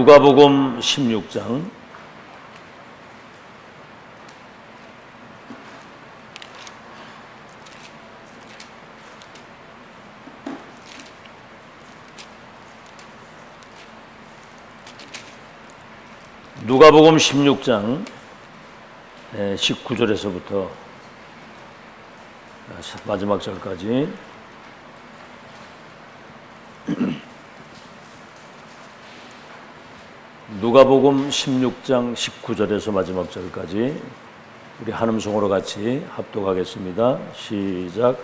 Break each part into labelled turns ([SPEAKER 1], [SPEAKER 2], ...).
[SPEAKER 1] 누가복음 16장 누가복음 16장 19절에서부터 마지막 절까지 누가복음 16장 19절에서 마지막 절까지 우리 한음성으로 같이 합독하겠습니다. 시작.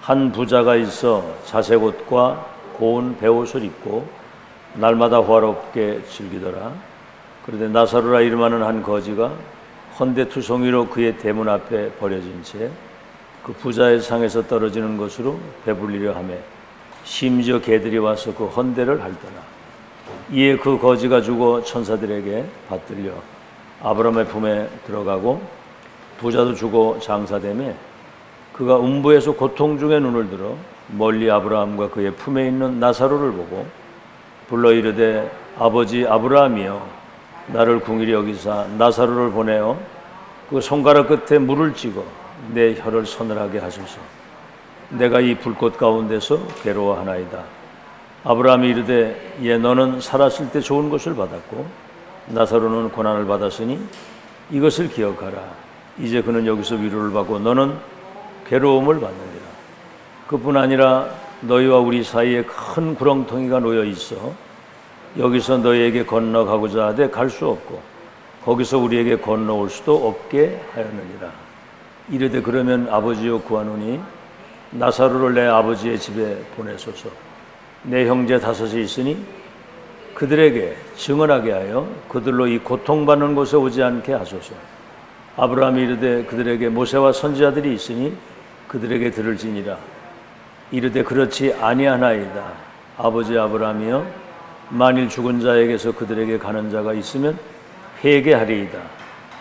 [SPEAKER 1] 한 부자가 있어 자색 옷과 고운 베옷을 입고 날마다 화롭게 즐기더라. 그런데 나사로라 이름하는 한 거지가 헌데투성이로 그의 대문 앞에 버려진 채 그 부자의 상에서 떨어지는 것으로 배불리려 하며 심지어 개들이 와서 그 헌데를 핥더라. 이에 그 거지가 죽어 천사들에게 받들려 아브라함의 품에 들어가고 부자도 죽어 장사되매 그가 음부에서 고통 중에 눈을 들어 멀리 아브라함과 그의 품에 있는 나사로를 보고 불러 이르되 아버지 아브라함이여 나를 궁일이 여기사 나사로를 보내어 그 손가락 끝에 물을 찍어 내 혀를 서늘하게 하소서. 내가 이 불꽃 가운데서 괴로워하나이다. 아브라함이 이르되 예 너는 살았을 때 좋은 것을 받았고 나사로는 고난을 받았으니 이것을 기억하라. 이제 그는 여기서 위로를 받고 너는 괴로움을 받느니라. 그뿐 아니라 너희와 우리 사이에 큰 구렁텅이가 놓여 있어 여기서 너희에게 건너가고자 하되 갈 수 없고 거기서 우리에게 건너올 수도 없게 하였느니라. 이르되 그러면 아버지여 구하노니 나사로를 내 아버지의 집에 보내소서. 내 형제 다섯이 있으니 그들에게 증언하게 하여 그들로 이 고통받는 곳에 오지 않게 하소서. 아브라함이 이르되 그들에게 모세와 선지자들이 있으니 그들에게 들을지니라. 이르되 그렇지 아니하나이다. 아버지 아브라함이여 만일 죽은 자에게서 그들에게 가는 자가 있으면 회개하리이다.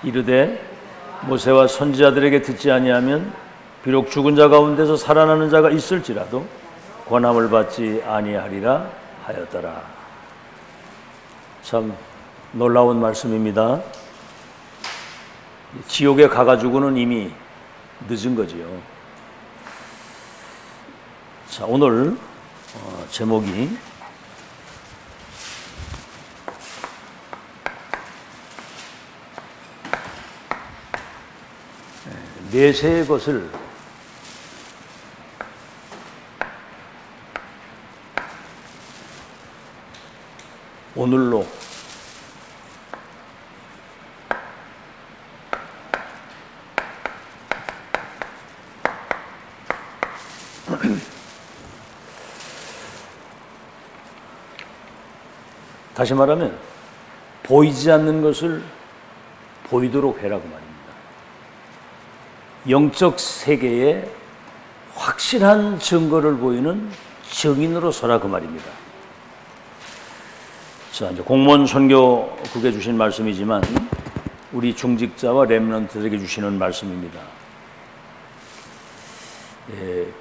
[SPEAKER 1] 이르되 모세와 선지자들에게 듣지 아니하면 비록 죽은 자 가운데서 살아나는 자가 있을지라도 권함을 받지 아니하리라 하였더라. 참 놀라운 말씀입니다. 지옥에 가가지고는 이미 늦은 거지요. 자, 오늘 제목이 내세의 것을 오늘로 다시 말하면 보이지 않는 것을 보이도록 해라고 말입니다. 영적 세계에 확실한 증거를 보이는 증인으로 서라 그 말입니다. 자, 이제 공무원 선교국에 주신 말씀이지만 우리 중직자와 렘넌트들에게 주시는 말씀입니다.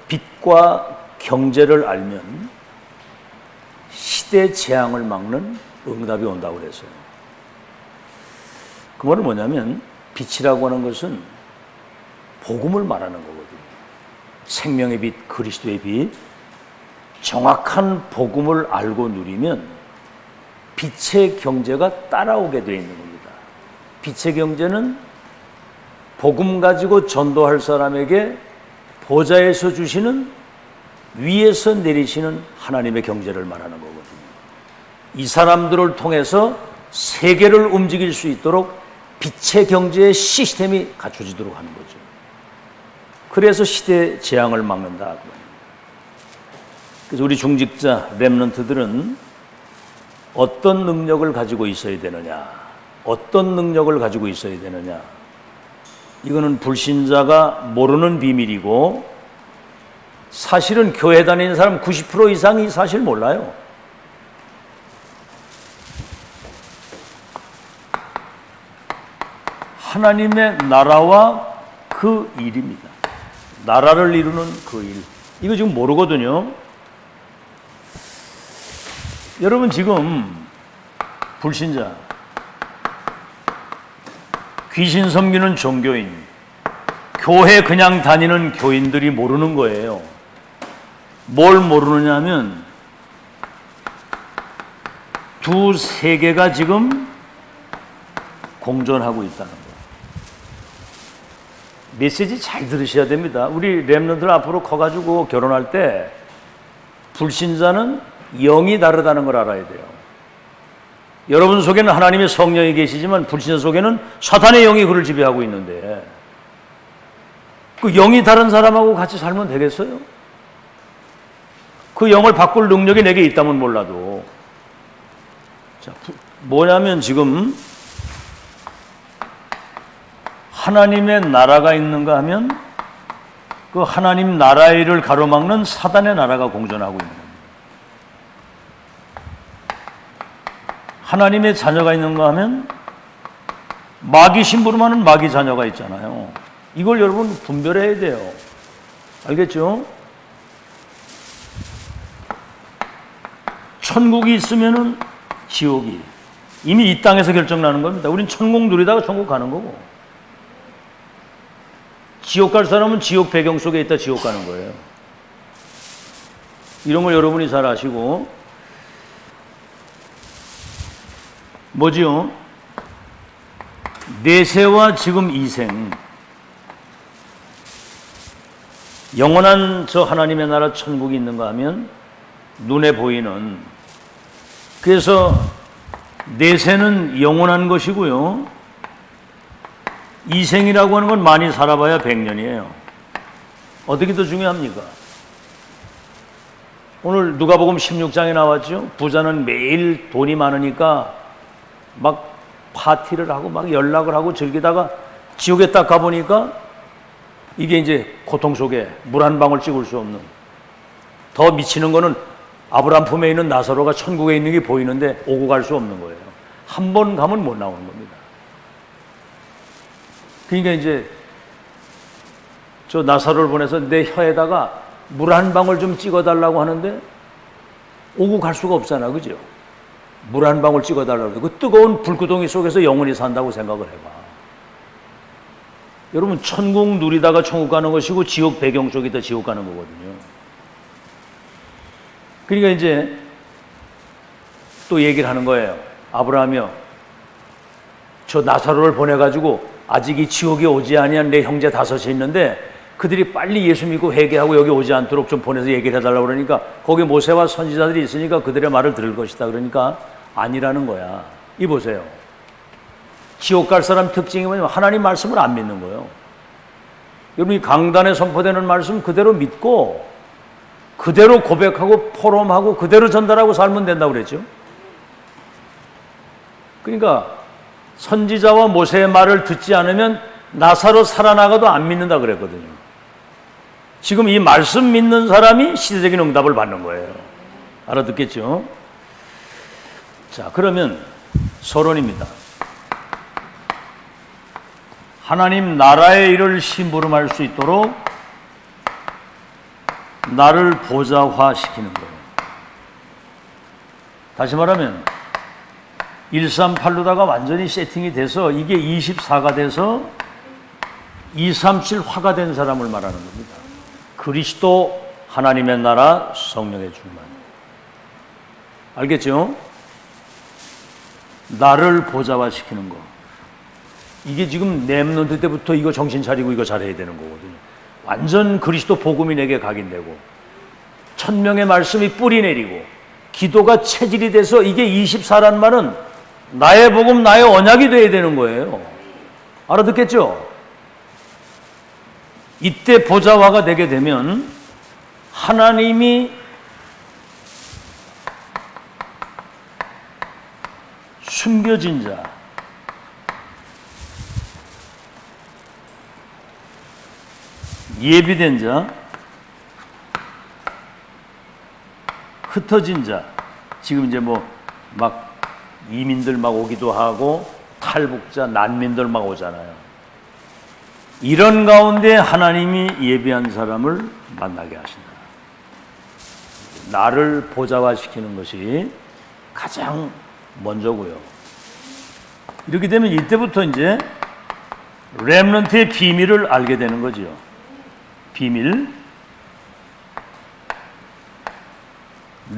[SPEAKER 1] 빛과 경제를 알면 시대 재앙을 막는 응답이 온다고 그랬어요. 그 말은 뭐냐면 빛이라고 하는 것은 복음을 말하는 거거든요. 생명의 빛, 그리스도의 빛, 정확한 복음을 알고 누리면 빛의 경제가 따라오게 되어 있는 겁니다. 빛의 경제는 복음 가지고 전도할 사람에게 보좌에서 주시는 위에서 내리시는 하나님의 경제를 말하는 거거든요. 이 사람들을 통해서 세계를 움직일 수 있도록 빛의 경제의 시스템이 갖춰지도록 하는 거죠. 그래서 시대 재앙을 막는다. 그래서 우리 중직자 렘넌트들은 어떤 능력을 가지고 있어야 되느냐, 어떤 능력을 가지고 있어야 되느냐, 이거는 불신자가 모르는 비밀이고 사실은 교회 다니는 사람 90% 이상이 사실 몰라요. 하나님의 나라와 그 일입니다. 나라를 이루는 그 일. 이거 지금 모르거든요. 여러분 지금 불신자, 귀신 섬기는 종교인, 교회 그냥 다니는 교인들이 모르는 거예요. 뭘 모르느냐면 두 세계가 지금 공존하고 있다는 거예요. 메시지 잘 들으셔야 됩니다. 우리 렘넌트들 앞으로 커가지고 결혼할 때 불신자는 영이 다르다는 걸 알아야 돼요. 여러분 속에는 하나님의 성령이 계시지만 불신자 속에는 사탄의 영이 그를 지배하고 있는데 그 영이 다른 사람하고 같이 살면 되겠어요? 그 영을 바꿀 능력이 내게 있다면 몰라도. 자, 뭐냐면 지금 하나님의 나라가 있는가 하면 그 하나님 나라의 일을 가로막는 사단의 나라가 공존하고 있는 겁니다. 하나님의 자녀가 있는가 하면 마귀 심부름하는 마귀 자녀가 있잖아요. 이걸 여러분 분별해야 돼요. 알겠죠? 천국이 있으면은 지옥이 이미 이 땅에서 결정나는 겁니다. 우린 천국 누리다가 천국 가는 거고, 지옥 갈 사람은 지옥 배경 속에 있다 지옥 가는 거예요. 이런 걸 여러분이 잘 아시고, 뭐지요? 내세와 지금 이생, 영원한 저 하나님의 나라 천국이 있는가 하면 눈에 보이는, 그래서 내세는 영원한 것이고요, 이생이라고 하는 건 많이 살아봐야 100년이에요. 어떻게 더 중요합니까? 오늘 누가복음 16장에 나왔죠. 부자는 매일 돈이 많으니까 막 파티를 하고 막 연락을 하고 즐기다가 지옥에 딱 가보니까 이게 이제 고통 속에 물 한 방울 찍을 수 없는, 더 미치는 거는 아브라함 품에 있는 나사로가 천국에 있는 게 보이는데 오고 갈 수 없는 거예요. 한 번 가면 못 나오는 겁니다. 그러니까 이제 저 나사로를 보내서 내 혀에다가 물 한 방울 좀 찍어달라고 하는데 오고 갈 수가 없잖아, 그죠? 물 한 방울 찍어달라고. 그 뜨거운 불구덩이 속에서 영원히 산다고 생각을 해봐. 여러분, 천국 누리다가 천국 가는 것이고 지옥 배경 속에다 지옥 가는 거거든요. 그러니까 이제 또 얘기를 하는 거예요. 아브라함이요, 저 나사로를 보내가지고 아직 이 지옥에 오지 아니한 내 형제 5이 있는데 그들이 빨리 예수 믿고 회개하고 여기 오지 않도록 좀 보내서 얘기를 해달라고 그러니까 거기 모세와 선지자들이 있으니까 그들의 말을 들을 것이다. 그러니까 아니라는 거야. 이 보세요. 지옥 갈 사람 특징이 뭐냐면 하나님 말씀을 안 믿는 거예요. 여러분이 강단에 선포되는 말씀 그대로 믿고 그대로 고백하고 포럼하고 그대로 전달하고 살면 된다고 그랬죠. 그러니까 선지자와 모세의 말을 듣지 않으면 나사로 살아나가도 안 믿는다 그랬거든요. 지금 이 말씀 믿는 사람이 시대적인 응답을 받는 거예요. 알아듣겠죠? 자, 그러면 서론입니다. 하나님 나라의 일을 심부름할 수 있도록 나를 보좌화시키는 거예요. 다시 말하면 138로다가 완전히 세팅이 돼서 이게 24가 돼서 237화가 된 사람을 말하는 겁니다. 그리스도, 하나님의 나라, 성령의 충만. 알겠죠? 나를 보좌화시키는 거. 이게 지금 렘넌트 때부터 이거 정신 차리고 이거 잘해야 되는 거거든요. 완전 그리스도 복음이 내게 각인되고 천명의 말씀이 뿌리 내리고 기도가 체질이 돼서 이게 24란 말은 나의 복음, 나의 언약이 돼야 되는 거예요. 알아듣겠죠? 이때 보좌화가 되게 되면 하나님이 숨겨진 자, 예비된 자, 흩어진 자, 지금 이제 뭐 막 이민들 막 오기도 하고 탈북자, 난민들 막 오잖아요. 이런 가운데 하나님이 예비한 사람을 만나게 하신다. 나를 보좌화시키는 것이 가장 먼저고요. 이렇게 되면 이때부터 이제 렘넌트의 비밀을 알게 되는 거죠. 비밀.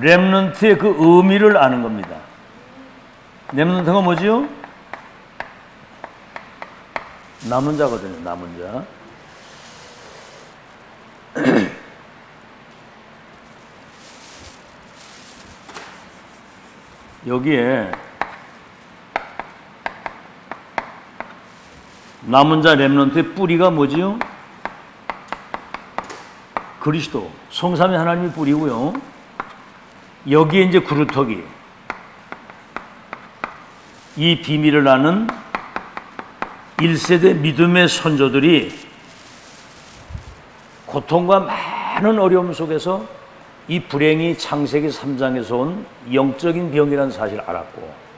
[SPEAKER 1] 렘넌트의 그 의미를 아는 겁니다. 렘넌트가 뭐지요? 남은 자거든요. 남은 자. 여기에 남은 자 렘넌트의 뿌리가 뭐지요? 그리스도, 성삼위 하나님이 뿌리고요. 여기에 이제 그루터기, 이 비밀을 아는 1세대 믿음의 선조들이 고통과 많은 어려움 속에서 이 불행이 창세기 3장에서 온 영적인 병이라는 사실을 알았고,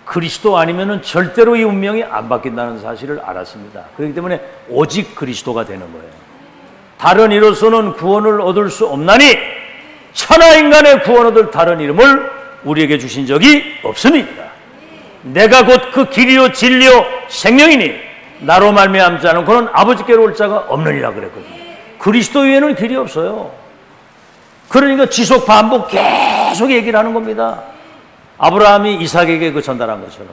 [SPEAKER 1] 그리스도 아니면은 절대로 이 운명이 안 바뀐다는 사실을 알았습니다. 그렇기 때문에 오직 그리스도가 되는 거예요. 다른 이로서는 구원을 얻을 수 없나니 천하 인간의 구원 얻을 다른 이름을 우리에게 주신 적이 없습니다. 내가 곧 그 길이요 진리요 생명이니 나로 말미암지 않은 그는 아버지께로 올 자가 없느니라 그랬거든요. 그리스도 외에는 길이 없어요. 그러니까 지속 반복 계속 얘기를 하는 겁니다. 아브라함이 이삭에게 그 전달한 것처럼.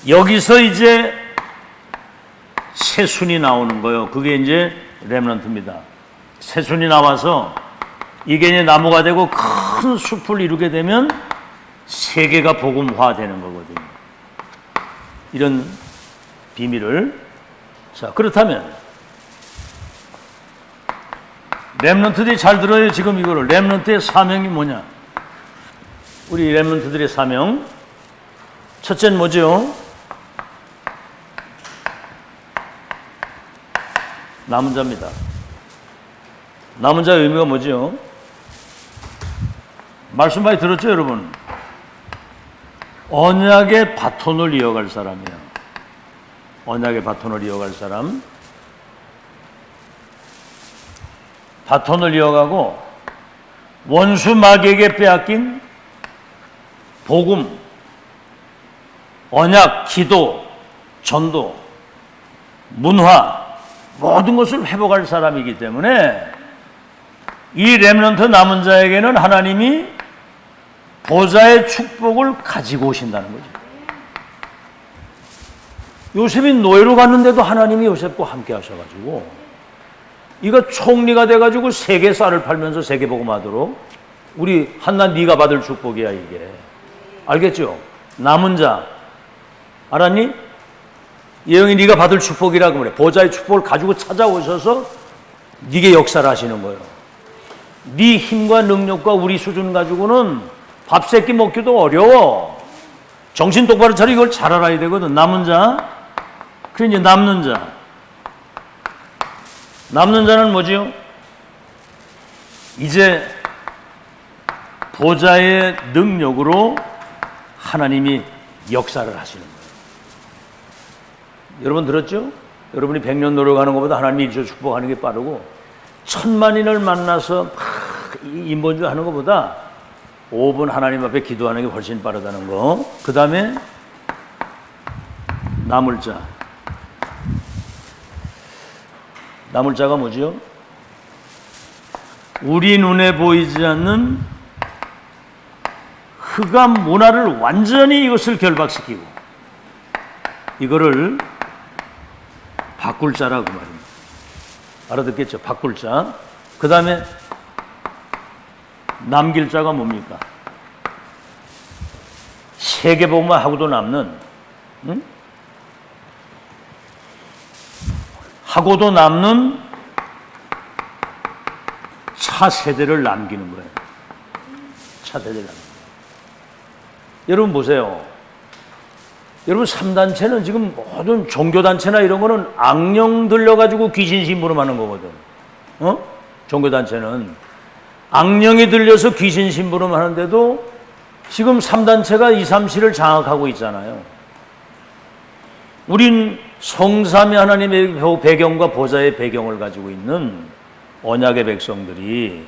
[SPEAKER 1] 여기서 이제 새순이 나오는 거예요. 그게 이제 렘넌트입니다. 새순이 나와서 이게 이제 나무가 되고 큰 숲을 이루게 되면 세계가 복음화되는 거거든요. 이런 비밀을. 자, 그렇다면 렘넌트들이 잘 들어요. 지금 이거를. 렘넌트의 사명이 뭐냐? 우리 렘넌트들의 사명. 첫째는 뭐죠? 남은 자입니다. 남은 자의 의미가 뭐죠? 말씀 많이 들었죠, 여러분? 언약의 바톤을 이어갈 사람이에요. 언약의 바톤을 이어갈 사람. 바톤을 이어가고 원수 마귀에게 빼앗긴 복음, 언약, 기도, 전도, 문화 모든 것을 회복할 사람이기 때문에 이 렘넌트 남은 자에게는 하나님이 보좌의 축복을 가지고 오신다는 거죠. 요셉이 노예로 갔는데도 하나님이 요셉과 함께 하셔가지고 이거 총리가 돼가지고 세계 쌀을 팔면서 세계복음하도록 우리 한나 네가 받을 축복이야 이게. 알겠죠? 남은 자 알았니? 예영이 네가 받을 축복이라고 그래. 보좌의 축복을 가지고 찾아오셔서 네게 역사를 하시는 거예요. 네 힘과 능력과 우리 수준 가지고는 밥 세끼 먹기도 어려워. 정신 똑바로 차려 이걸 잘 알아야 되거든. 남은 자. 그 이제 남는 자. 남는 자는 뭐지요? 이제 보좌의 능력으로 하나님이 역사를 하시는 거예요. 여러분 들었죠? 여러분이 100년 노력하는 것보다 하나님이 일조 축복하는 게 빠르고 1000만인을 만나서 막 인본주의 하는 것보다 5분 하나님 앞에 기도하는 게 훨씬 빠르다는 거. 그 다음에 남을 자. 남을 자가 뭐지요? 우리 눈에 보이지 않는 흑암 문화를 완전히 이것을 결박시키고 이거를 바꿀 자라고 말입니다. 알아듣겠죠? 바꿀 자. 그 다음에 남길 자가 뭡니까? 세계복음화 하고도 남는, 응? 하고도 남는 차세대를 남기는 거예요. 차세대를 남기는 거예요. 여러분 보세요. 여러분 3단체는 지금 모든 종교단체나 이런 거는 악령 들려가지고 귀신 심부름하는 거거든. 어? 종교단체는 악령이 들려서 귀신 심부름 하는데도 지금 3단체가 2, 3시를 장악하고 있잖아요. 우린 성삼위 하나님의 배경과 보좌의 배경을 가지고 있는 언약의 백성들이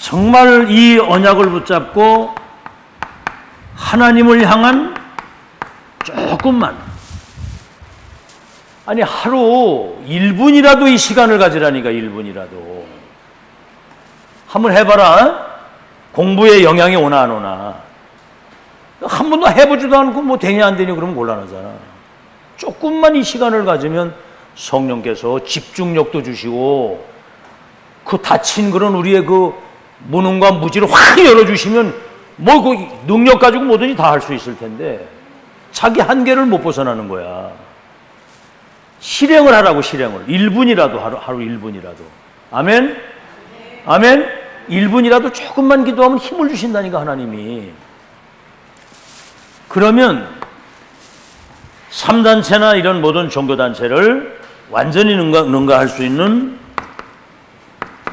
[SPEAKER 1] 정말 이 언약을 붙잡고 하나님을 향한 조금만, 아니 하루 1분이라도 이 시간을 가지라니까. 1분이라도 한번 해봐라. 공부에 영향이 오나 안 오나. 한 번도 해보지도 않고 뭐 되냐 안 되냐 그러면 곤란하잖아. 조금만 이 시간을 가지면 성령께서 집중력도 주시고 그 닫힌 그런 우리의 그 무능과 무지를 확 열어주시면 뭐 그 능력 가지고 뭐든지 다 할 수 있을 텐데 자기 한계를 못 벗어나는 거야. 실행을 하라고. 실행을 1분이라도 하루 1분이라도. 아멘. 아멘. 1분이라도 조금만 기도하면 힘을 주신다니까 하나님이. 그러면 3단체나 이런 모든 종교단체를 완전히 능가할 수 있는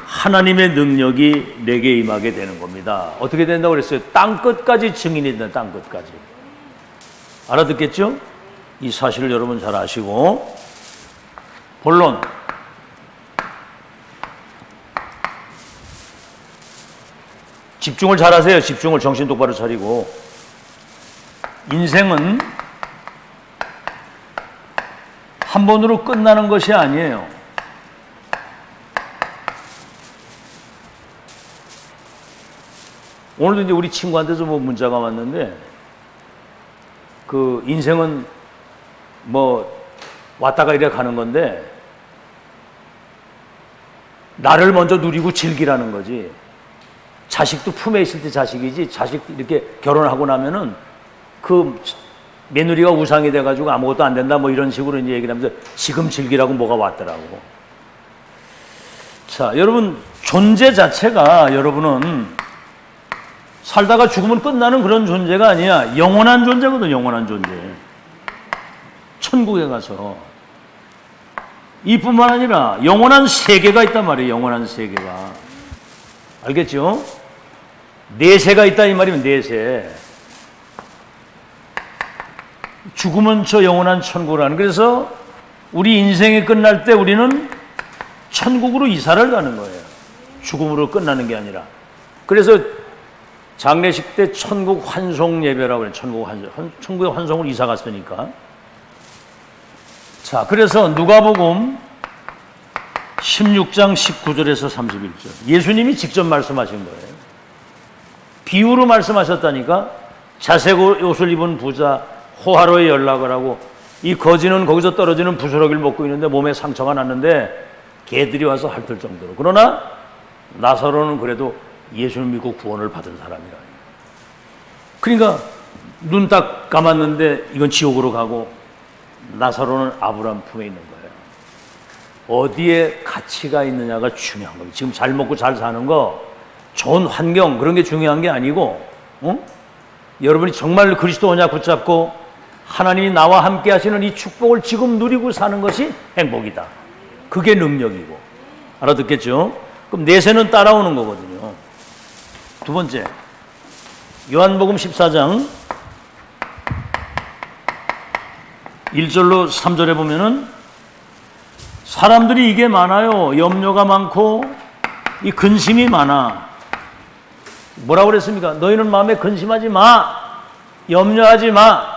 [SPEAKER 1] 하나님의 능력이 내게 임하게 되는 겁니다. 어떻게 된다고 그랬어요? 땅끝까지 증인이 된다. 땅끝까지. 알아듣겠죠? 이 사실을 여러분 잘 아시고. 본론. 집중을 잘 하세요. 집중을. 정신 똑바로 차리고. 인생은 한 번으로 끝나는 것이 아니에요. 오늘도 이제 우리 친구한테서 뭐 문자가 왔는데, 그 인생은 뭐 왔다가 이래 가는 건데 나를 먼저 누리고 즐기라는 거지. 자식도 품에 있을 때 자식이지, 자식 이렇게 결혼하고 나면은 그 며느리가 우상이 돼가지고 아무것도 안 된다 뭐 이런 식으로 이제 얘기를 하면서 지금 즐기라고 뭐가 왔더라고. 자, 여러분 존재 자체가 여러분은 살다가 죽으면 끝나는 그런 존재가 아니야. 영원한 존재거든. 영원한 존재. 천국에 가서 이뿐만 아니라 영원한 세계가 있단 말이에요. 영원한 세계가. 알겠죠? 내세가 있다 이 말이면 내세. 죽으면 저 영원한 천국이라는. 그래서 우리 인생이 끝날 때 우리는 천국으로 이사를 가는 거예요. 죽음으로 끝나는 게 아니라. 그래서 장례식 때 천국 환송 예배라고 그래요. 천국의 환송으로 이사 갔으니까. 자, 그래서 누가복음 16장 19절에서 31절. 예수님이 직접 말씀하신 거예요. 비유로 말씀하셨다니까. 자색 옷을 입은 부자 호화로에 연락을 하고, 이 거지는 거기서 떨어지는 부스러기를 먹고 있는데 몸에 상처가 났는데 개들이 와서 핥을 정도로. 그러나 나사로는 그래도 예수를 믿고 구원을 받은 사람이라. 그러니까 눈 딱 감았는데 이건 지옥으로 가고, 나사로는 아브라함 품에 있는 거예요. 어디에 가치가 있느냐가 중요한 거예요. 지금 잘 먹고 잘 사는 거, 좋은 환경 그런 게 중요한 게 아니고, 여러분이 정말 그리스도 언약 붙잡고 하나님이 나와 함께 하시는 이 축복을 지금 누리고 사는 것이 행복이다. 그게 능력이고. 알아듣겠죠? 그럼 내세는 따라오는 거거든요. 두 번째, 요한복음 14장 1절로 3절에 보면은 사람들이 이게 많아요. 염려가 많고 이 근심이 많아. 뭐라고 그랬습니까? 너희는 마음에 근심하지 마. 염려하지 마.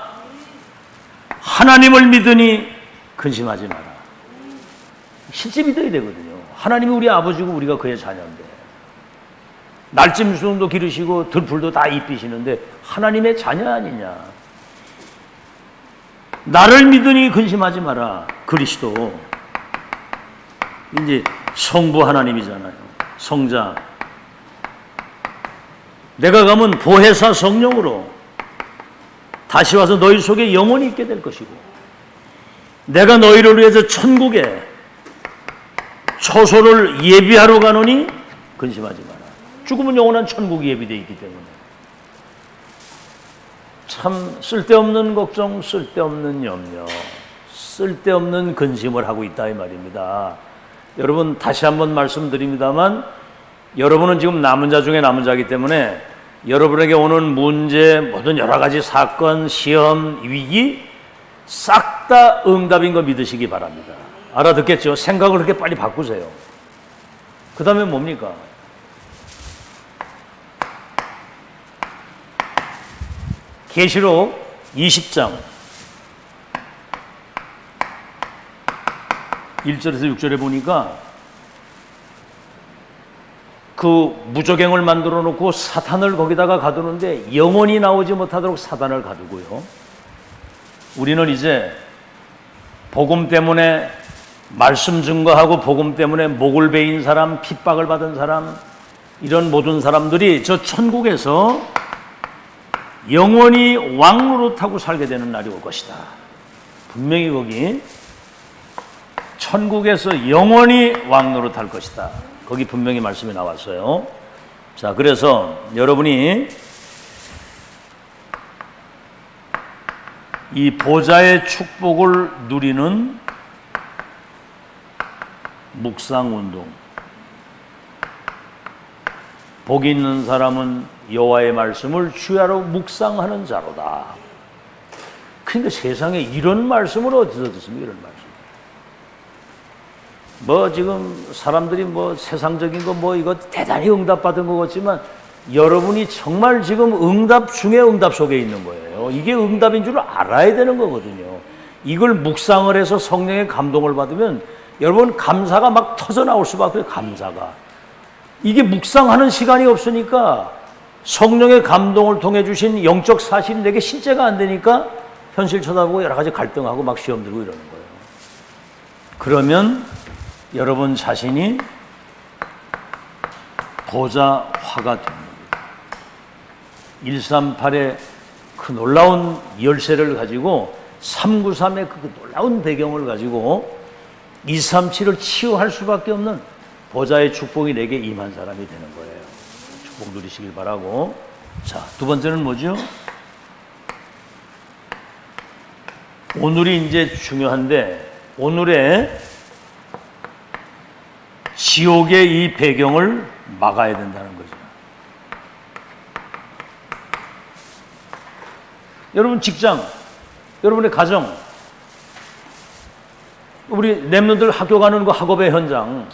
[SPEAKER 1] 하나님을 믿으니 근심하지 마라. 실제 믿어야 되거든요. 하나님이 우리 아버지고 우리가 그의 자녀인데, 날짐승도 기르시고 들풀도 다 입히시는데 하나님의 자녀 아니냐. 나를 믿으니 근심하지 마라. 그리스도 이제 성부 하나님이잖아요. 성자. 내가 가면 보혜사 성령으로 다시 와서 너희 속에 영원히 있게 될 것이고, 내가 너희를 위해서 천국에 초소를 예비하러 가노니 근심하지 마라. 죽으면 영원한 천국이 예비되어 있기 때문에. 참 쓸데없는 걱정, 쓸데없는 염려, 쓸데없는 근심을 하고 있다 이 말입니다. 여러분 다시 한번 말씀드립니다만, 여러분은 지금 남은 자 중에 남은 자이기 때문에 여러분에게 오는 문제, 모든 여러 가지 사건, 시험, 위기 싹 다 응답인 거 믿으시기 바랍니다. 알아듣겠죠? 생각을 그렇게 빨리 바꾸세요. 그 다음에 뭡니까? 계시록 20장 1절에서 6절에 보니까 그 무저갱을 만들어 놓고 사탄을 거기다가 가두는데 영원히 나오지 못하도록 사탄을 가두고요. 우리는 이제 복음 때문에 말씀 증거하고 복음 때문에 목을 베인 사람, 핍박을 받은 사람, 이런 모든 사람들이 저 천국에서 영원히 왕노릇하고 살게 되는 날이 올 것이다. 분명히 거기 천국에서 영원히 왕노릇할 것이다. 거기 분명히 말씀이 나왔어요. 자, 그래서 여러분이 이 보좌의 축복을 누리는 묵상운동, 복이 있는 사람은 여호와의 말씀을 주야로 묵상하는 자로다. 그러니까 세상에 이런 말씀을 어디서 듣습니까? 이런 말씀. 뭐 지금 사람들이 뭐 세상적인 거 뭐 이거 대단히 응답받은 것 같지만 여러분이 정말 지금 응답 중에 응답 속에 있는 거예요. 이게 응답인 줄 알아야 되는 거거든요. 이걸 묵상을 해서 성령의 감동을 받으면 여러분 감사가 막 터져 나올 수밖에 없어요. 감사가. 이게 묵상하는 시간이 없으니까 성령의 감동을 통해 주신 영적 사실이 내게 실제가 안 되니까 현실 쳐다보고 여러 가지 갈등하고 막 시험 들고 이러는 거예요. 그러면 여러분 자신이 보좌화가 됩니다. 138의 그 놀라운 열쇠를 가지고 393의 그 놀라운 배경을 가지고 237을 치유할 수밖에 없는 보좌의 축복이 내게 임한 사람이 되는 거예요. 축복 누리시길 바라고. 자, 두 번째는 뭐죠? 오늘이 이제 중요한데 오늘의 지옥의 이 배경을 막아야 된다는 거죠. 여러분 직장, 여러분의 가정, 우리 랩런들 학교 가는 그 학업의 현장,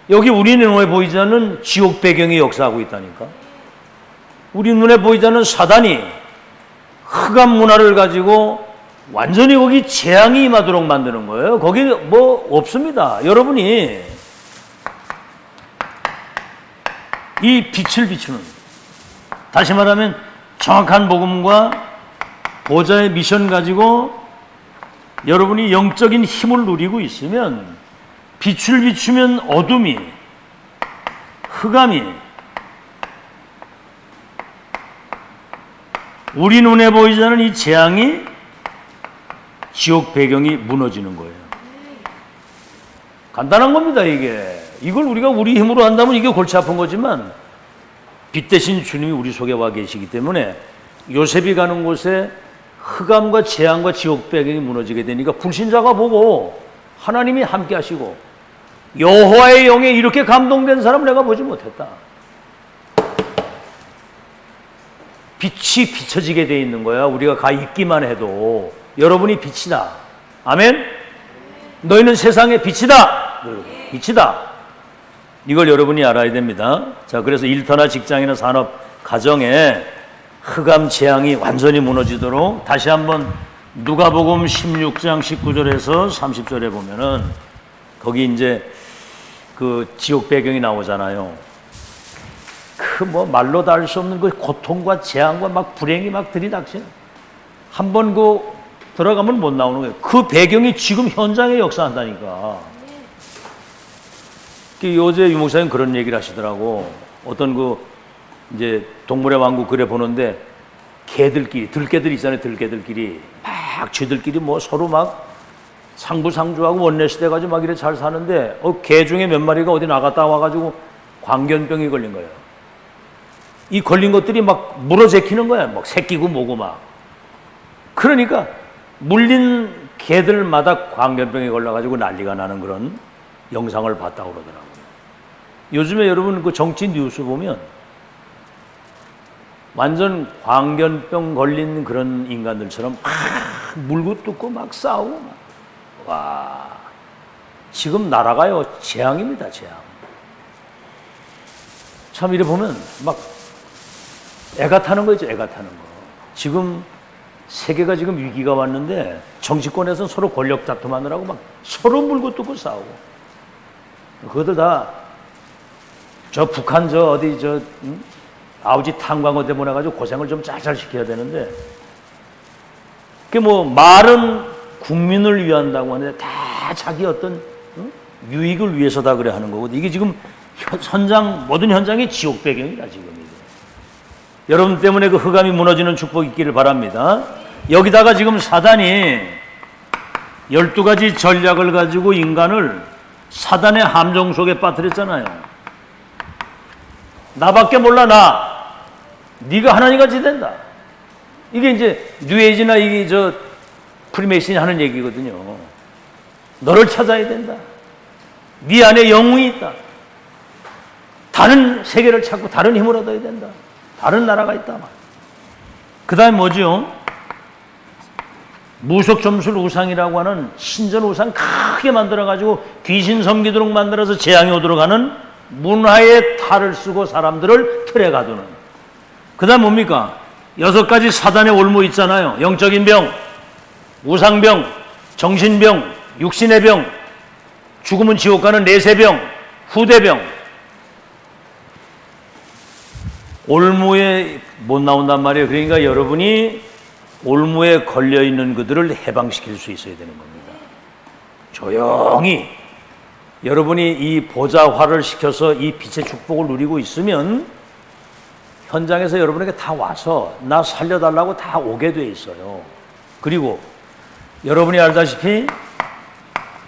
[SPEAKER 1] 여기 우리 눈에 보이지 않는 지옥 배경이 역사하고 있다니까. 우리 눈에 보이지 않는 사단이 흑암 문화를 가지고 완전히 거기 재앙이 임하도록 만드는 거예요. 거기 뭐 없습니다. 여러분이 이 빛을 비추는, 다시 말하면 정확한 복음과 보좌의 미션 가지고 여러분이 영적인 힘을 누리고 있으면 빛을 비추면 어둠이, 흑암이 우리 눈에 보이지 않는 이 재앙이 지옥 배경이 무너지는 거예요. 간단한 겁니다, 이게. 이걸 우리가 우리 힘으로 한다면 이게 골치 아픈 거지만 빛 대신 주님이 우리 속에 와 계시기 때문에 요셉이 가는 곳에 흑암과 재앙과 지옥 배경이 무너지게 되니까 불신자가 보고 하나님이 함께 하시고 여호와의 영에 이렇게 감동된 사람 내가 보지 못했다. 빛이 비춰지게 돼 있는 거야. 우리가 가 있기만 해도 여러분이 빛이다. 아멘? 너희는 세상의 빛이다. 빛이다. 이걸 여러분이 알아야 됩니다. 자, 그래서 일터나 직장이나 산업, 가정에 흑암 재앙이 완전히 무너지도록 다시 한번 누가복음 16장 19절에서 30절에 보면은 거기 이제 그 지옥 배경이 나오잖아요. 그 뭐 말로 다 할 수 없는 그 고통과 재앙과 막 불행이 막 들이닥치는, 한번 그 들어가면 못 나오는 거예요. 그 배경이 지금 현장에 역사한다니까. 어제 유목사님 그런 얘기를 하시더라고. 어떤 그 이제 동물의 왕국 그래 보는데 개들끼리, 들개들 있잖아요. 들개들끼리 막 쥐들끼리 뭐 서로 막 상부상조하고 원내시 돼가지고 막 이래 잘 사는데 개 중에 몇 마리가 어디 나갔다 와가지고 광견병이 걸린 거예요. 이 걸린 것들이 막 물어제키는 거야. 막 새끼고 뭐고 막. 그러니까 물린 개들마다 광견병이 걸려가지고 난리가 나는 그런 영상을 봤다고 그러더라고요. 요즘에 여러분 그 정치 뉴스 보면 완전 광견병 걸린 그런 인간들처럼 막 물고 뜯고 막 싸우고 막. 와, 지금 나라가요 재앙입니다. 재앙. 참 이래 보면 막 애가 타는 거 있죠. 애가 타는 거. 지금 세계가 지금 위기가 왔는데 정치권에서 서로 권력 다툼하느라고 막 서로 물고 뜯고 싸우고, 그것들 다 저 북한 저 어디 저 아우지 탄광어대 보내가지고 고생을 좀 짤짤 시켜야 되는데, 그게 뭐 말은 국민을 위한다고 하는데 다 자기 어떤 유익을 위해서다 그래 하는 거고, 이게 지금 현장, 모든 현장이 지옥 배경이다 지금. 이게 여러분 때문에 그 흑암이 무너지는 축복이 있기를 바랍니다. 여기다가 지금 사단이 12가지 전략을 가지고 인간을 사단의 함정 속에 빠뜨렸잖아요. 나밖에 몰라, 네가 하나님같이 된다. 이게 이제 뉴에이지나 이게 저 프리메이슨이 하는 얘기거든요. 너를 찾아야 된다. 네 안에 영웅이 있다. 다른 세계를 찾고 다른 힘을 얻어야 된다. 다른 나라가 있다. 그 다음에 뭐죠? 무속 점술 우상이라고 하는 신전 우상 크게 만들어가지고 귀신 섬기도록 만들어서 재앙이 오도록 하는 문화의 탈을 쓰고 사람들을 틀에 가두는. 그 다음 뭡니까? 6가지 사단의 올무 있잖아요. 영적인 병, 우상병, 정신병, 육신의 병, 죽으면 지옥 가는 내세병, 후대병. 올무에 못 나온단 말이에요. 그러니까 여러분이 올무에 걸려있는 그들을 해방시킬 수 있어야 되는 겁니다. 조용히 여러분이 이 보좌화를 시켜서 이 빛의 축복을 누리고 있으면 현장에서 여러분에게 다 와서 나 살려달라고 다 오게 돼 있어요. 그리고 여러분이 알다시피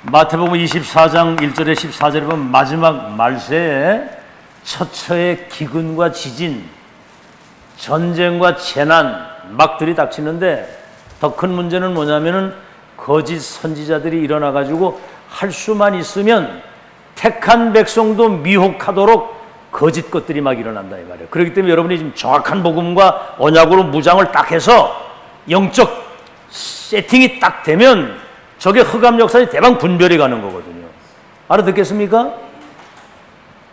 [SPEAKER 1] 마태복음 24장 1절에 14절에 보면 마지막 말세에 처처의 기근과 지진, 전쟁과 재난 막 들이닥치는데, 더 큰 문제는 뭐냐면은 거짓 선지자들이 일어나 가지고 할 수만 있으면 택한 백성도 미혹하도록 거짓 것들이 막 일어난다 이 말이에요. 그렇기 때문에 여러분이 지금 정확한 복음과 언약으로 무장을 딱 해서 영적 세팅이 딱 되면 저게 흑암 역사의 대박 분별이 가는 거거든요. 알아듣겠습니까?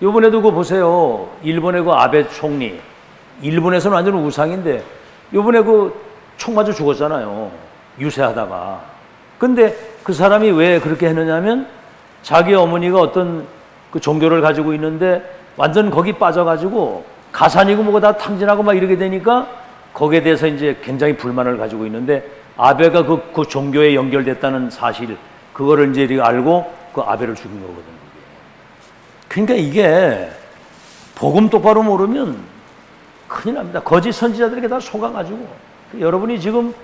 [SPEAKER 1] 이번에도 그거 보세요. 일본의 그 아베 총리, 일본에서는 완전 우상인데 이번에 그 총 맞아 죽었잖아요. 유세하다가. 근데 그 사람이 왜 그렇게 했느냐면 자기 어머니가 어떤 그 종교를 가지고 있는데 완전 거기 빠져가지고 가산이고 뭐고 다 탕진하고 막 이렇게 되니까 거기에 대해서 이제 굉장히 불만을 가지고 있는데, 아베가 그 종교에 연결됐다는 사실, 그거를 이제 알고 그 아베를 죽인 거거든요. 그러니까 이게 복음 똑바로 모르면 큰일 납니다. 거짓 선지자들에게 다 속아가지고. 여러분이 지금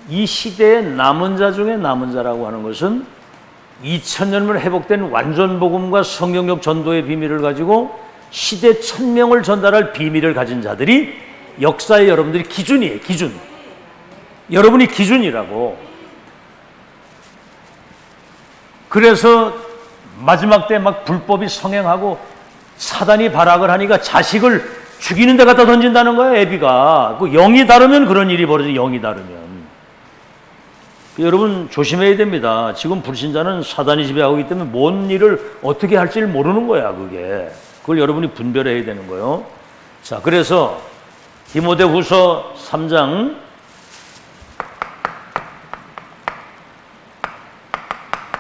[SPEAKER 1] 이 시대의 남은 자 중에 남은 자라고 하는 것은 2000년을 회복된 완전 복음과 성경적 전도의 비밀을 가지고 시대 1000명을 전달할 비밀을 가진 자들이 역사의 여러분들이 기준이에요. 기준. 여러분이 기준이라고. 그래서 마지막 때 막 불법이 성행하고 사단이 발악을 하니까 자식을 죽이는 데 갖다 던진다는 거예요. 애비가. 그 영이 다르면 그런 일이 벌어져요. 영이 다르면. 여러분 조심해야 됩니다. 지금 불신자는 사단이 지배하고 있기 때문에 뭔 일을 어떻게 할지를 모르는 거야. 그게. 그걸 여러분이 분별해야 되는 거예요. 자, 그래서 디모데후서 3장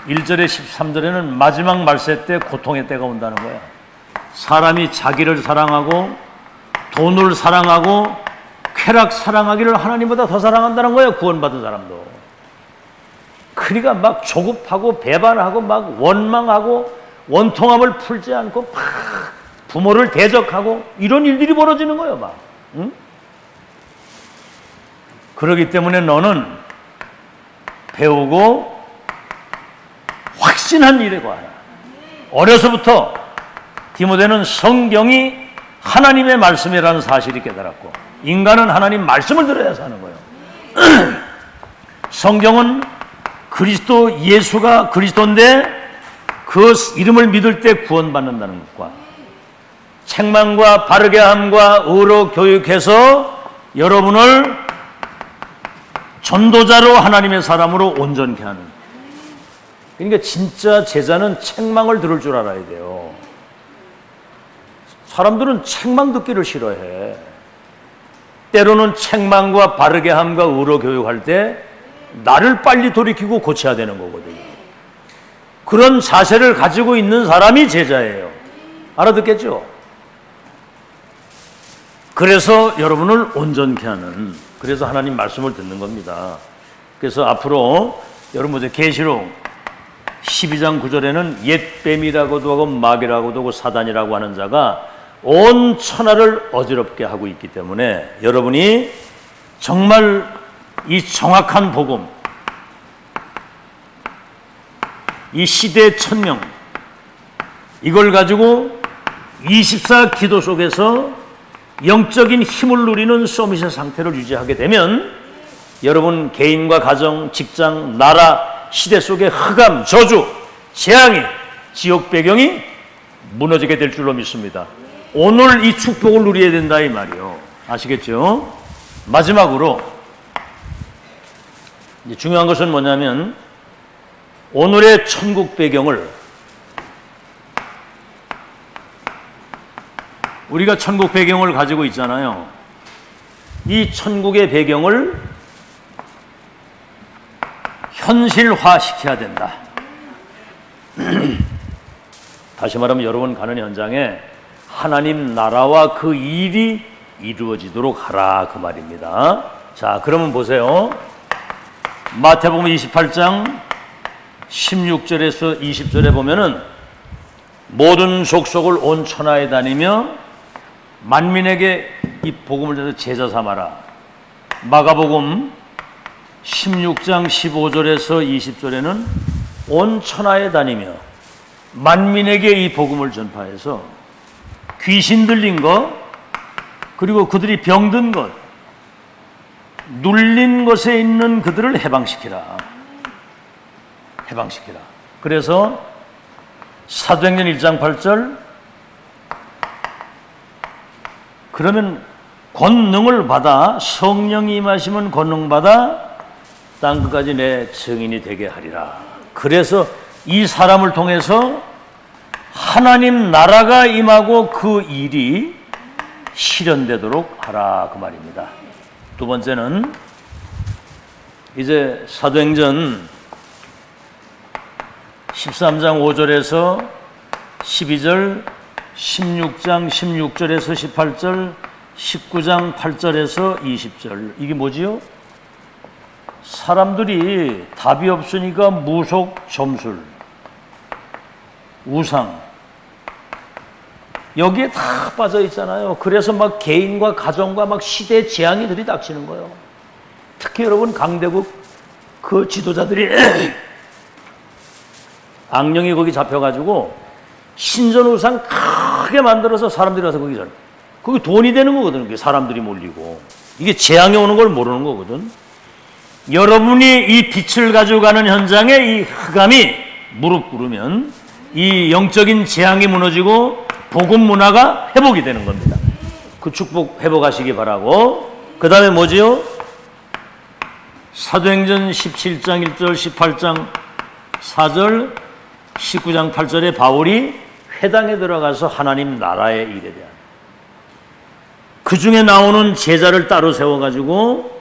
[SPEAKER 1] 1절에 13절에는 마지막 말세 때 고통의 때가 온다는 거야. 사람이 자기를 사랑하고 돈을 사랑하고 쾌락 사랑하기를 하나님보다 더 사랑한다는 거예요. 구원받은 사람도. 그러니까 막 조급하고 배반하고 막 원망하고 원통함을 풀지 않고 막 부모를 대적하고 이런 일들이 벌어지는 거예요. 막. 응? 그렇기 때문에 너는 배우고 확신한 일에 관하여 어려서부터 디모데는 성경이 하나님의 말씀이라는 사실이 깨달았고, 인간은 하나님 말씀을 들어야 사는 거예요. 성경은 그리스도 예수가 그리스도인데 그 이름을 믿을 때 구원받는다는 것과 책망과 바르게 함과 의로 교육해서 여러분을 전도자로 하나님의 사람으로 온전케 하는. 그러니까 진짜 제자는 책망을 들을 줄 알아야 돼요. 사람들은 책망 듣기를 싫어해. 때로는 책망과 바르게 함과 의로 교육할 때 나를 빨리 돌이키고 고쳐야 되는 거거든요. 그런 자세를 가지고 있는 사람이 제자예요. 알아듣겠죠? 그래서 여러분을 온전케 하는, 그래서 하나님 말씀을 듣는 겁니다. 그래서 앞으로 여러분 보세요. 계시록 12장 9절에는 옛뱀이라고도 하고 마귀라고도 하고 사단이라고 하는 자가 온 천하를 어지럽게 하고 있기 때문에 여러분이 정말 이 정확한 복음, 이 시대의 천명, 이걸 가지고 24 기도 속에서 영적인 힘을 누리는 서밋의 상태를 유지하게 되면 여러분 개인과 가정, 직장, 나라, 시대 속의 흑암, 저주, 재앙이, 지옥 배경이 무너지게 될 줄로 믿습니다. 오늘 이 축복을 누려야 된다 이 말이요. 아시겠죠? 마지막으로 이제 중요한 것은 뭐냐면 오늘의 천국 배경을, 우리가 천국 배경을 가지고 있잖아요. 이 천국의 배경을 현실화시켜야 된다. 다시 말하면 여러분 가는 현장에 하나님 나라와 그 일이 이루어지도록 하라 그 말입니다. 자, 그러면 보세요. 마태복음 28장 16절에서 20절에 보면은 모든 족속을 온 천하에 다니며 만민에게 이 복음을 전해서 제자 삼아라. 마가복음 16장 15절에서 20절에는 온 천하에 다니며 만민에게 이 복음을 전파해서 귀신 들린 것, 그리고 그들이 병든 것, 눌린 것에 있는 그들을 해방시키라. 해방시키라. 그래서 사도행전 1장 8절, 그러면 권능을 받아, 성령이 임하시면 권능 받아 땅 끝까지 내 증인이 되게 하리라. 그래서 이 사람을 통해서 하나님 나라가 임하고 그 일이 실현되도록 하라 그 말입니다. 두 번째는 이제 사도행전 13장 5절에서 12절, 16장 16절에서 18절, 19장 8절에서 20절. 이게 뭐지요? 사람들이 답이 없으니까 무속, 점술, 우상, 여기에 다 빠져 있잖아요. 그래서 막 개인과 가정과 막 시대의 재앙이 들이닥치는 거예요. 특히 여러분 강대국 그 지도자들이 악령이 거기 잡혀가지고 신전우상 크게 만들어서 사람들이 와서 거기 잘, 그게 돈이 되는 거거든. 그게 사람들이 몰리고 이게 재앙이 오는 걸 모르는 거거든. 여러분이 이 빛을 가지고 가는 현장에 이 흑암이 무릎 꿇으면 이 영적인 재앙이 무너지고 복음 문화가 회복이 되는 겁니다. 그 축복 회복하시기 바라고. 그 다음에 뭐지요? 사도행전 17장 1절, 18장 4절, 19장 8절에 바울이 회당에 들어가서 하나님 나라의 일에 대한, 그 중에 나오는 제자를 따로 세워가지고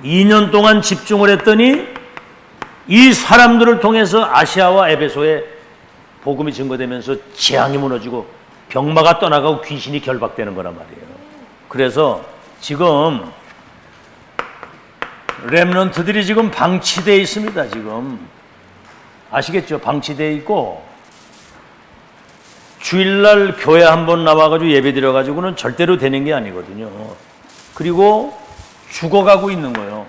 [SPEAKER 1] 2년 동안 집중을 했더니 이 사람들을 통해서 아시아와 에베소에 복음이 증거되면서 재앙이 무너지고 병마가 떠나가고 귀신이 결박되는 거란 말이에요. 그래서 지금 렘넌트들이 지금 방치되어 있습니다. 지금 아시겠죠? 방치되어 있고 주일날 교회 한번 나와가지고 예배 드려가지고는 절대로 되는 게 아니거든요. 그리고 죽어가고 있는 거예요.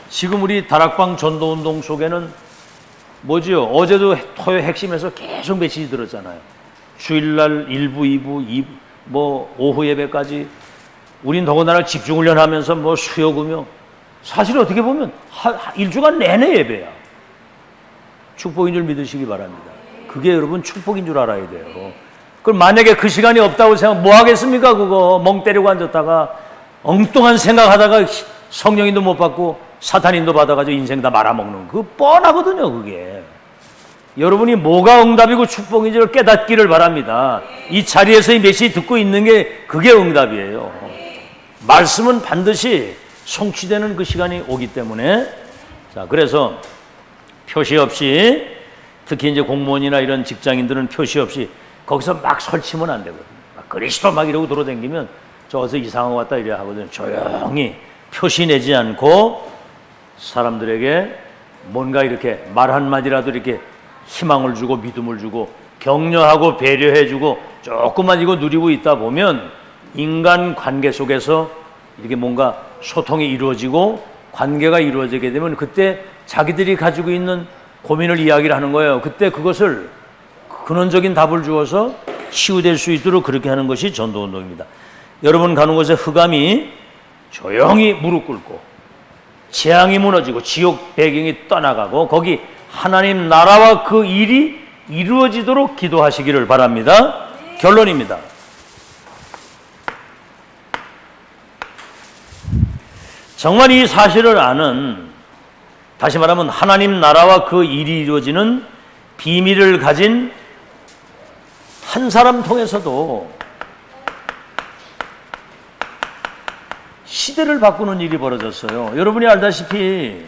[SPEAKER 1] 지금 우리 다락방 전도운동 속에는 뭐지요? 어제도 토요 핵심에서 계속 메시지 들었잖아요. 주일날 1부, 2부, 뭐 오후 예배까지 우린 더군다나 집중훈련 하면서 뭐 수요금요. 사실 어떻게 보면 일주간 내내 예배야. 축복인 줄 믿으시기 바랍니다. 그게 여러분 축복인 줄 알아야 돼요. 그럼 만약에 그 시간이 없다고 생각, 뭐 하겠습니까? 그거 멍 때리고 앉았다가 엉뚱한 생각하다가 성령인도 못 받고 사탄인도 받아가지고 인생 다 말아먹는, 그거 뻔하거든요. 그게 여러분이 뭐가 응답이고 축복인지를 깨닫기를 바랍니다. 이 자리에서 이 메시지 듣고 있는 게 그게 응답이에요. 말씀은 반드시 성취되는 그 시간이 오기 때문에, 자, 그래서 표시 없이, 특히 이제 공무원이나 이런 직장인들은 표시 없이 거기서 막 설치면 안 되거든요. 막 그리스도 막 이러고 돌아다니면 저기서 이상한 것 같다 이래야 하거든요. 조용히 표시 내지 않고 사람들에게 뭔가 이렇게 말 한마디라도 이렇게 희망을 주고 믿음을 주고 격려하고 배려해 주고 조금만 이거 누리고 있다 보면 인간 관계 속에서 이렇게 뭔가 소통이 이루어지고 관계가 이루어지게 되면 그때 자기들이 가지고 있는 고민을 이야기를 하는 거예요. 그때 그것을 근원적인 답을 주어서 치유될 수 있도록 그렇게 하는 것이 전도운동입니다. 여러분 가는 곳에 흑암이 조용히 무릎 꿇고 재앙이 무너지고 지옥 배경이 떠나가고 거기 하나님 나라와 그 일이 이루어지도록 기도하시기를 바랍니다. 결론입니다. 정말 이 사실을 아는, 다시 말하면 하나님 나라와 그 일이 이루어지는 비밀을 가진 한 사람 통해서도 시대를 바꾸는 일이 벌어졌어요. 여러분이 알다시피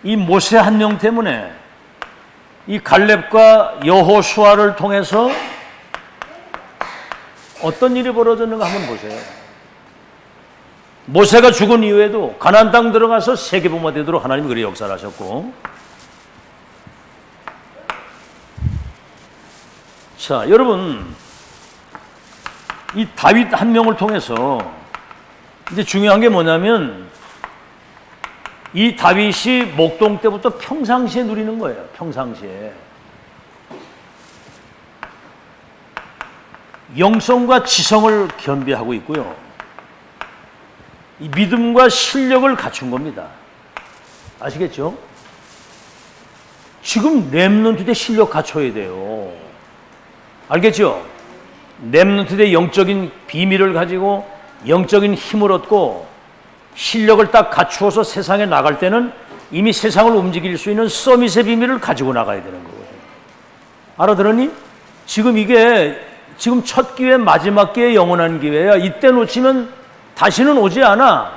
[SPEAKER 1] 이 모세 한 명 때문에 이 갈렙과 여호수아를 통해서 어떤 일이 벌어졌는가 한번 보세요. 모세가 죽은 이후에도 가나안 땅 들어가서 세계보가 되도록 하나님이 그리 역사를 하셨고, 자, 여러분 이 다윗 한 명을 통해서 이제 중요한 게 뭐냐면 이 다윗이 목동 때부터 평상시에 누리는 거예요. 평상시에 영성과 지성을 겸비하고 있고요. 이 믿음과 실력을 갖춘 겁니다. 아시겠죠? 지금 렘넌트 때 실력 갖춰야 돼요. 알겠죠? 렘넌트 때 영적인 비밀을 가지고 영적인 힘을 얻고 실력을 딱 갖추어서 세상에 나갈 때는 이미 세상을 움직일 수 있는 서밋의 비밀을 가지고 나가야 되는 거거든요. 알아들었니? 지금 이게 지금 첫 기회, 마지막 기회, 영원한 기회야. 이때 놓치면 다시는 오지 않아.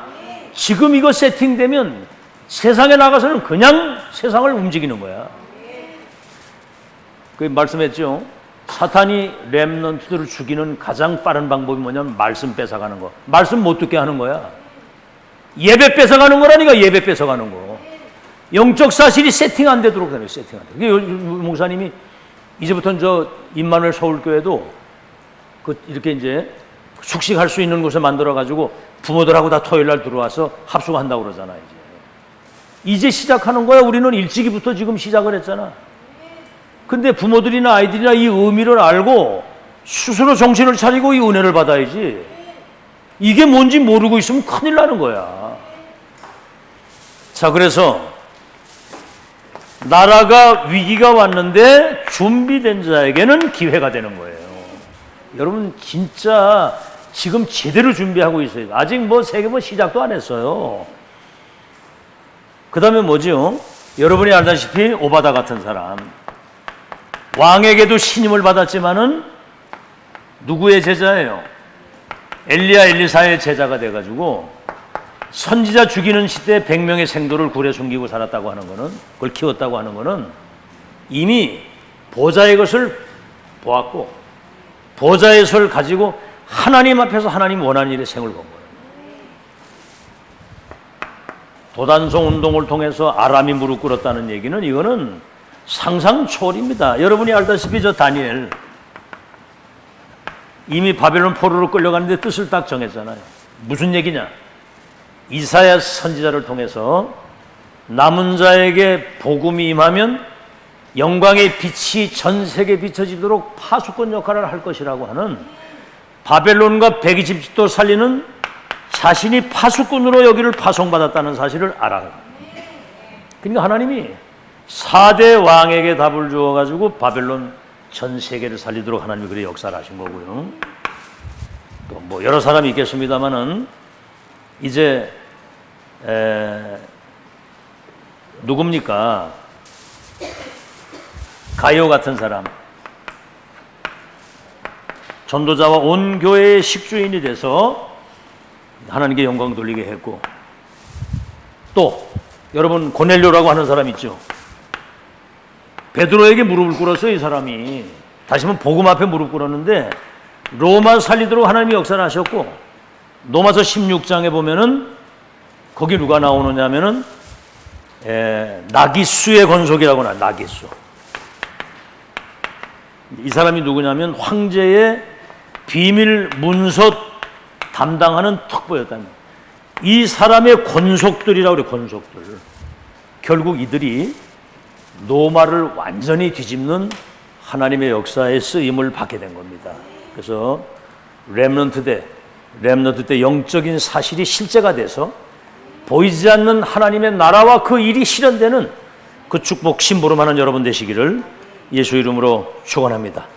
[SPEAKER 1] 지금 이거 세팅되면 세상에 나가서는 그냥 세상을 움직이는 거야. 그 말씀했죠. 사탄이 렘넌트들을 죽이는 가장 빠른 방법이 뭐냐면 말씀 뺏어가는 거. 말씀 못 듣게 하는 거야. 예배 뺏어가는 거라니까. 예배 뺏어가는 거. 영적 사실이 세팅 안 되도록 해요. 세팅 안 돼. 목사님이 이제부터는 저 임마누엘 서울교회도 그 이렇게 이제 숙식할 수 있는 곳을 만들어 가지고 부모들하고 다 토요일 날 들어와서 합숙한다고 그러잖아. 이제 시작하는 거야. 우리는 일찍이부터 지금 시작을 했잖아. 근데 부모들이나 아이들이나 이 의미를 알고 스스로 정신을 차리고 이 은혜를 받아야지. 이게 뭔지 모르고 있으면 큰일 나는 거야. 자, 그래서 나라가 위기가 왔는데 준비된 자에게는 기회가 되는 거예요. 여러분 진짜 지금 제대로 준비하고 있어요. 아직 뭐 세계보 시작도 안 했어요. 그 다음에 뭐죠? 여러분이 알다시피 오바다 같은 사람, 왕에게도 신임을 받았지만은 누구의 제자예요? 엘리야 엘리사의 제자가 돼가지고 선지자 죽이는 시대에 100명의 생도를 굴에 숨기고 살았다고 하는 거는, 그걸 키웠다고 하는 거는 이미 보좌의 것을 보았고 보좌의 것을 가지고 하나님 앞에서 하나님 원하는 일에 생을 건 거예요. 도단성 운동을 통해서 아람이 무릎 꿇었다는 얘기는 이거는 상상 초월입니다. 여러분이 알다시피 저 다니엘 이미 바벨론 포로로 끌려가는데 뜻을 딱 정했잖아요. 무슨 얘기냐? 이사야 선지자를 통해서 남은 자에게 복음이 임하면 영광의 빛이 전 세계에 비춰지도록 파수꾼 역할을 할 것이라고 하는, 바벨론과 120도 살리는 자신이 파수꾼으로 여기를 파송받았다는 사실을 알아요. 그러니까 하나님이 4대 왕에게 답을 주어가지고 바벨론 전 세계를 살리도록 하나님이 그래 역사를 하신 거고요. 또 뭐 여러 사람이 있겠습니다만은 이제 누굽니까? 가이오 같은 사람, 전도자와 온 교회의 식주인이 돼서 하나님께 영광 돌리게 했고, 또 여러분 고넬료라고 하는 사람 있죠. 베드로에게 무릎을 꿇었어요. 이 사람이 다시 한번 복음 앞에 무릎 꿇었는데 로마 살리도록 하나님이 역사를 하셨고, 로마서 16장에 보면은 거기 누가 나오느냐면은 나기수의 권속이라고 나. 나기수. 이 사람이 누구냐면 황제의 비밀 문서 담당하는 특보였답니다. 이 사람의 권속들이라고 그래. 권속들. 결국 이들이 로마를 완전히 뒤집는 하나님의 역사에 쓰임을 받게 된 겁니다. 그래서 렘넌트 때 영적인 사실이 실제가 돼서 보이지 않는 하나님의 나라와 그 일이 실현되는 그 축복 심부름하는 여러분 되시기를 예수 이름으로 축원합니다.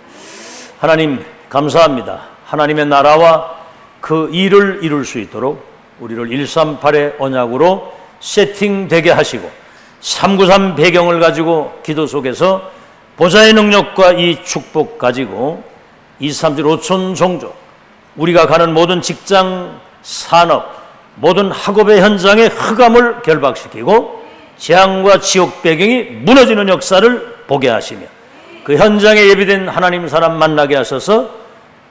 [SPEAKER 1] 하나님 감사합니다. 하나님의 나라와 그 일을 이룰 수 있도록 우리를 138의 언약으로 세팅되게 하시고 393 배경을 가지고 기도 속에서 보좌의 능력과 이 축복 가지고 237 5천 종족, 우리가 가는 모든 직장, 산업, 모든 학업의 현장의 흑암을 결박시키고 재앙과 지옥 배경이 무너지는 역사를 보게 하시며 그 현장에 예비된 하나님 사람 만나게 하셔서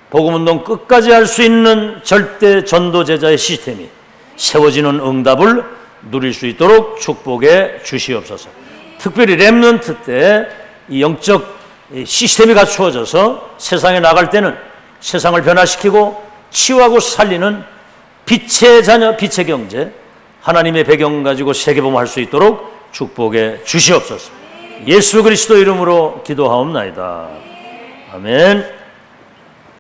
[SPEAKER 1] 복음운동 끝까지 할 수 있는 절대 전도 제자의 시스템이 세워지는 응답을 누릴 수 있도록 축복해 주시옵소서. 특별히 렘넌트 때 이 영적 시스템이 갖추어져서 세상에 나갈 때는 세상을 변화시키고 치유하고 살리는 빛의 자녀, 빛의 경제, 하나님의 배경 가지고 세계복음할 수 있도록 축복해 주시옵소서. 예수 그리스도 이름으로 기도하옵나이다. 아멘.